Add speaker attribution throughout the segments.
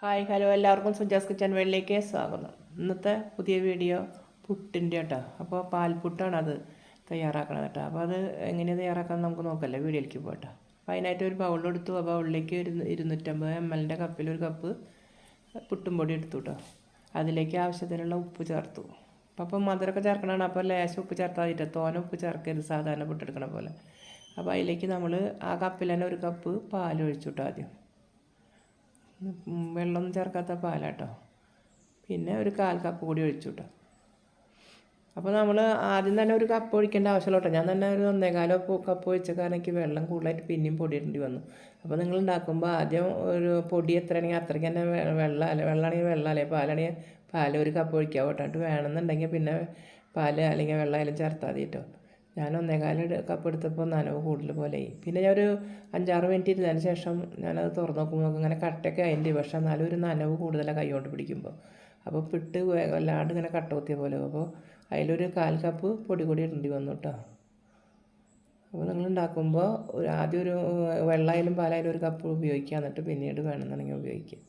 Speaker 1: Hi hello എല്ലാവർക്കും Suja's kitchen വേളിലേക്ക് സ്വാഗതം. ഇന്നത്തെ പുതിയ വീഡിയോ പുട്ടിൻ്റെ കേട്ടോ. അപ്പോൾ പാൽപുട്ടാണ് അത് തയ്യാറാക്കണത് കേട്ടോ. അപ്പോൾ അത് എങ്ങനെ തയ്യാറാക്കാൻ നമുക്ക് നോക്കല്ലേ, വീഡിയോയിലേക്ക് പോകട്ടോ. അപ്പോൾ അതിനായിട്ട് ഒരു ബൗളെടുത്തു. ആ ബൗളിലേക്ക് 250 ml കപ്പിൽ ഒരു കപ്പ് പുട്ടും പൊടി എടുത്തു കേട്ടോ. അതിലേക്ക് ആവശ്യത്തിനുള്ള ഉപ്പ് ചേർത്തു. അപ്പോൾ മധുരമൊക്കെ ചേർക്കണതാണ്. അപ്പോൾ ലേശം ഉപ്പ് ചേർത്താൽ മതി, തോനെ ഉപ്പ് ചേർക്കരുത്, സാധാരണ പുട്ടെടുക്കണ പോലെ. അപ്പോൾ അതിലേക്ക് നമ്മൾ ആ കപ്പിൽ തന്നെ ഒരു കപ്പ് പാൽ ഒഴിച്ചു കേട്ടോ. ആദ്യം വെള്ളമൊന്നും ചേർക്കാത്ത പാലാട്ടോ. പിന്നെ ഒരു 1/4 കപ്പ് കൂടി ഒഴിച്ചു കേട്ടോ. അപ്പോൾ നമ്മൾ ആദ്യം തന്നെ ഒരു കപ്പ് ഒഴിക്കേണ്ട ആവശ്യമുള്ള കേട്ടോ. ഞാൻ തന്നെ ഒരു 1.25 കപ്പ് ഒഴിച്ച കാരണം എനിക്ക് വെള്ളം കൂടുതലായിട്ട് പിന്നെയും പൊടി ഇടേണ്ടി വന്നു. അപ്പോൾ നിങ്ങൾ ഉണ്ടാക്കുമ്പോൾ ആദ്യം ഒരു പൊടി എത്രയാണെങ്കിൽ അത്രയ്ക്ക് തന്നെ വെള്ളമാണെങ്കിൽ വെള്ളം അല്ലെങ്കിൽ പാലാണെങ്കിൽ പാൽ ഒരു കപ്പ് ഒഴിക്കുക കേട്ടോ. എന്നിട്ട് വേണമെന്നുണ്ടെങ്കിൽ പിന്നെ പാൽ അല്ലെങ്കിൽ വെള്ളമായാലും ചേർത്താൽ മതി കേട്ടോ. ഞാൻ 1.25 കപ്പ് എടുത്തപ്പോൾ നനവ് കൂടുതൽ പോലെയായി. പിന്നെ ഞാൻ ഒരു 5-6 മിനിറ്റ് ഇരുന്നതിന് ശേഷം ഞാനത് തുറന്ന് നോക്കുമ്പോൾ ഇങ്ങനെ കട്ടയൊക്കെ അതിൻ്റെ, പക്ഷേ എന്നാലും ഒരു നനവ് കൂടുതലാണ് കൈ കൊണ്ട് പിടിക്കുമ്പോൾ. അപ്പോൾ പിട്ട് വല്ലാണ്ട് ഇങ്ങനെ കട്ട കുത്തിയ പോലെ. അപ്പോൾ അതിലൊരു 1/4 കപ്പ് പൊടി കൂടി ഇടേണ്ടി വന്നു കേട്ടോ. അപ്പോൾ നിങ്ങൾ ഉണ്ടാക്കുമ്പോൾ ആദ്യം ഒരു വെള്ളമായാലും പാലായാലും ഒരു കപ്പ് ഉപയോഗിക്കുക, എന്നിട്ട് പിന്നീട് വേണമെന്നുണ്ടെങ്കിൽ ഉപയോഗിക്കുക.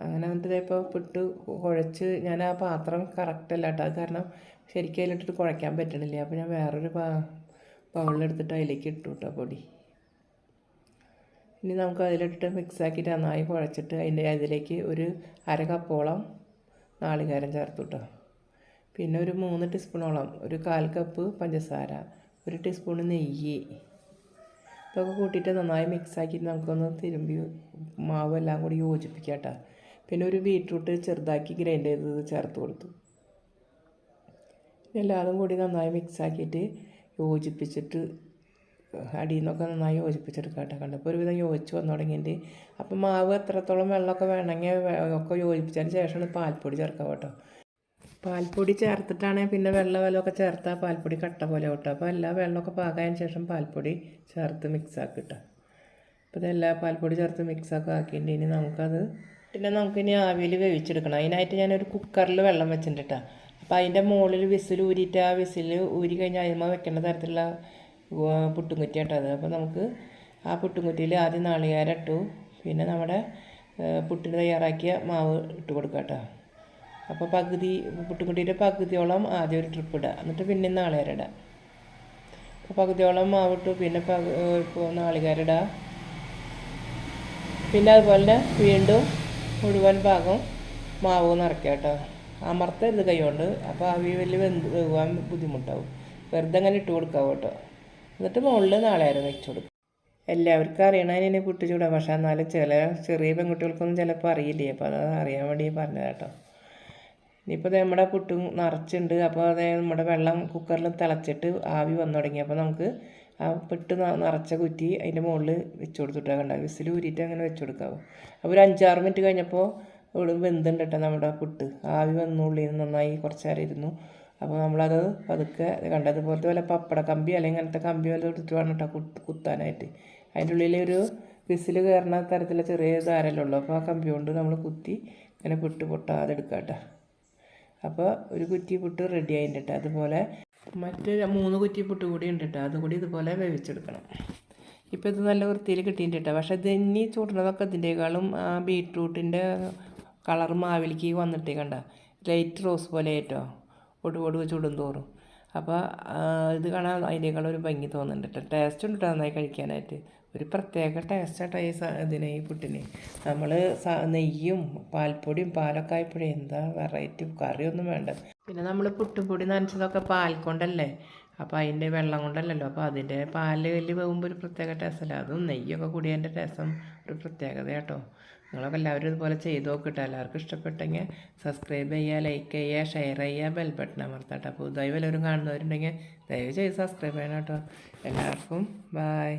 Speaker 1: അങ്ങനെ എന്നിട്ട് ഇപ്പോൾ പിട്ട് കുഴച്ച് ഞാൻ ആ പാത്രം കറക്റ്റല്ല കേട്ടോ. അത് കാരണം ശരിക്കും അതിലിട്ടിട്ട് കുഴയ്ക്കാൻ പറ്റണില്ല. അപ്പോൾ ഞാൻ വേറൊരു ബൗളിലെടുത്തിട്ട് അതിലേക്ക് ഇട്ടു കേട്ടോ പൊടി. ഇനി നമുക്ക് അതിലിട്ടിട്ട് മിക്സാക്കിയിട്ട് നന്നായി കുഴച്ചിട്ട് അതിലേക്ക് ഒരു 1/2 കപ്പോളം നാളികേരം ചേർത്തു കേട്ടോ. പിന്നെ ഒരു 3 ടീസ്പൂണോളം, ഒരു 1/4 കപ്പ് പഞ്ചസാര, 1 ടീസ്പൂൺ നെയ്യ്, ഇതൊക്കെ കൂട്ടിയിട്ട് നന്നായി മിക്സാക്കിയിട്ട് നമുക്കൊന്ന് തിരുമ്പി മാവെല്ലാം കൂടി യോജിപ്പിക്കാം കേട്ടോ. പിന്നെ ഒരു ബീട്രൂട്ട് ചെറുതാക്കി ഗ്രൈൻഡ് ചെയ്തത് ചേർത്ത് കൊടുത്തു. എല്ലാതും കൂടി നന്നായി മിക്സാക്കിയിട്ട് യോജിപ്പിച്ചിട്ട് അടിയിൽ നിന്നൊക്കെ നന്നായി യോജിപ്പിച്ചെടുക്കാം കേട്ടോ. കണ്ടപ്പോൾ ഒരുവിധം യോജിച്ച് വന്നു തുടങ്ങിയിട്ട് അപ്പോൾ മാവ് എത്രത്തോളം വെള്ളമൊക്കെ വേണമെങ്കിൽ ഒക്കെ യോജിപ്പിച്ചതിന് ശേഷമാണ് പാൽപ്പൊടി ചേർക്കാം കേട്ടോ. പാൽപ്പൊടി ചേർത്തിട്ടാണെങ്കിൽ പിന്നെ വെള്ളമൊക്കെ ചേർത്താൽ പാൽപ്പൊടി കട്ട പോലെ കേട്ടോ. അപ്പോൾ എല്ലാ വെള്ളമൊക്കെ പാകായതിന് ശേഷം പാൽപ്പൊടി ചേർത്ത് മിക്സാക്കി കേട്ടോ. അപ്പോൾ ഇതെല്ലാം പാൽപ്പൊടി ചേർത്ത് മിക്സാക്കി ആക്കിയിട്ട് ഇനി നമുക്കിനി ആവിയിൽ വേവിച്ചെടുക്കണം. അതിനായിട്ട് ഞാനൊരു കുക്കറിൽ വെള്ളം വെച്ചിട്ടുണ്ട് കേട്ടോ. അപ്പോൾ അതിൻ്റെ മുകളിൽ വിസിൽ ഊരിയിട്ട് ആ വിസിൽ ഊരി കഴിഞ്ഞാൽ അതിന്മേൽ വെക്കേണ്ട തരത്തിലുള്ള പുട്ടുംകുറ്റി കേട്ടോ അത്. അപ്പോൾ നമുക്ക് ആ പുട്ടുംകുറ്റിയിൽ ആദ്യം നാളികേരം ഇട്ടു, പിന്നെ നമ്മുടെ പുട്ടിന് തയ്യാറാക്കിയ മാവ് ഇട്ട് കൊടുക്കുക കേട്ടോ. അപ്പോൾ പുട്ടുംകുറ്റിയുടെ പകുതിയോളം ആദ്യം ഒരു ട്രിപ്പ് ഇടുക, എന്നിട്ട് പിന്നെ നാളികേരം ഇടുക. അപ്പോൾ പകുതിയോളം മാവിട്ടു, പിന്നെ നാളികേരം ഇടുക. പിന്നെ അതുപോലെ തന്നെ വീണ്ടും മുഴുവൻ ഭാഗം മാവ് നിറയ്ക്കുക കേട്ടോ. അമർത്തരുത് കൈ കൊണ്ട്, അപ്പോൾ ആവി വലിയ വേവാൻ ബുദ്ധിമുട്ടാവും. വെറുതെ അങ്ങനെ ഇട്ട് കൊടുക്കുക കേട്ടോ. എന്നിട്ട് മുകളിൽ നാളികേരം വെച്ച് കൊടുക്കുക. എല്ലാവർക്കും അറിയണതിനെ പുട്ട് ചൂടാം, പക്ഷേ എന്നാലും ചെറിയ പെൺകുട്ടികൾക്കൊന്നും ചിലപ്പോൾ അറിയില്ലേ. അപ്പോൾ അത് അറിയാൻ വേണ്ടി പറഞ്ഞത് കേട്ടോ. ഇനിയിപ്പോൾ നമ്മുടെ പുട്ടും നിറച്ചുണ്ട്. അപ്പോൾ നമ്മുടെ വെള്ളം കുക്കറിൽ തിളച്ചിട്ട് ആവി വന്നു തുടങ്ങി. അപ്പോൾ നമുക്ക് ആ പുട്ട് നിറച്ച കുറ്റി അതിൻ്റെ മുകളിൽ വെച്ച് കൊടുത്തിട്ട് കണ്ട വിസിൽ ഊരിയിട്ട് അങ്ങനെ വെച്ച് കൊടുക്കാവും. അപ്പോൾ ഒരു 5-6 മിനിറ്റ് കഴിഞ്ഞപ്പോൾ ഇവിടെ വെന്തുണ്ട് കേട്ടോ നമ്മുടെ പുട്ട്. ആവി വന്നുള്ളിൽ നന്നായി കുറച്ച് നേരം ഇരുന്നു. അപ്പോൾ നമ്മളത് പതുക്കെ കണ്ടതുപോലത്തെ വല്ല പപ്പട കമ്പി അല്ലെങ്കിൽ അങ്ങനത്തെ കമ്പി വല്ല എടുത്തിട്ട് വേണം കേട്ടോ കുത്താനായിട്ട്. അതിൻ്റെ ഉള്ളിൽ ഒരു വിസിൽ കയറുന്ന തരത്തിലുള്ള ചെറിയ ധാരല്ലേ ഉള്ളൂ. അപ്പോൾ ആ കമ്പി കൊണ്ട് നമ്മൾ കുത്തി ഇങ്ങനെ പുട്ട് പൊട്ടാതെ എടുക്കാം കേട്ടോ. അപ്പോൾ ഒരു കുറ്റി പുട്ട് റെഡി ആയിട്ടുണ്ട് കേട്ടോ. അതുപോലെ മറ്റ് 3 കുറ്റി പുട്ട് കൂടി ഉണ്ട് കേട്ടോ. അതുകൂടി ഇതുപോലെ വേവിച്ചെടുക്കണം. ഇപ്പോൾ ഇത് നല്ല വൃത്തിയിൽ കിട്ടിയിട്ടുണ്ട് കേട്ടോ. പക്ഷേ ഇത് ഇനി ചൂടുന്നതൊക്കെ ഇതിൻ്റെക്കാളും ആ ബീട്രൂട്ടിൻ്റെ കളർ മാവിലേക്ക് വന്നിട്ടേ കണ്ട ലൈറ്റ് റോസ് പോലെ ആയിട്ടോ ഒടുവൊടുവ് ചൂടും തോറും. അപ്പോൾ ഇത് കാണാൻ അതിനേക്കാളും ഒരു ഭംഗി തോന്നുന്നുണ്ട് കേട്ടോ. ടേസ്റ്റ് ഉണ്ട് കേട്ടോ നന്നായി കഴിക്കാനായിട്ട്. ഒരു പ്രത്യേക ടേസ്റ്റാട്ടോ ഈ പുട്ടിന്. നമ്മൾ നെയ്യും പാൽപ്പൊടിയും പാലൊക്കെ ആയപ്പോഴേ എന്താ വെറൈറ്റി, കറിയൊന്നും വേണ്ട. പിന്നെ നമ്മൾ പുട്ടുപൊടി നനച്ചതൊക്കെ പാൽ കൊണ്ടല്ലേ, അപ്പോൾ അതിൻ്റെ വെള്ളം കൊണ്ടല്ലല്ലോ. അപ്പോൾ അതിൻ്റെ പാല് വലിയ വേകുമ്പോൾ ഒരു പ്രത്യേക ടേസ്റ്റല്ല. അതും നെയ്യൊക്കെ കൂടി അതിൻ്റെ ടേസ്റ്റും ഒരു പ്രത്യേകത കേട്ടോ. നിങ്ങളൊക്കെ എല്ലാവരും ഇതുപോലെ ചെയ്ത് നോക്കിട്ടോ. എല്ലാവർക്കും ഇഷ്ടപ്പെട്ടെങ്കിൽ സബ്സ്ക്രൈബ് ചെയ്യുക, ലൈക്ക് ചെയ്യുക, ഷെയർ ചെയ്യുക, ബെൽ ബട്ടൺ അമർത്താട്ടോ. പുതുതായി വല്ലവരും കാണുന്നവരുണ്ടെങ്കിൽ ദയവ് ചെയ്ത് സബ്സ്ക്രൈബ് ചെയ്യണം കേട്ടോ. എല്ലാവർക്കും ബായ്.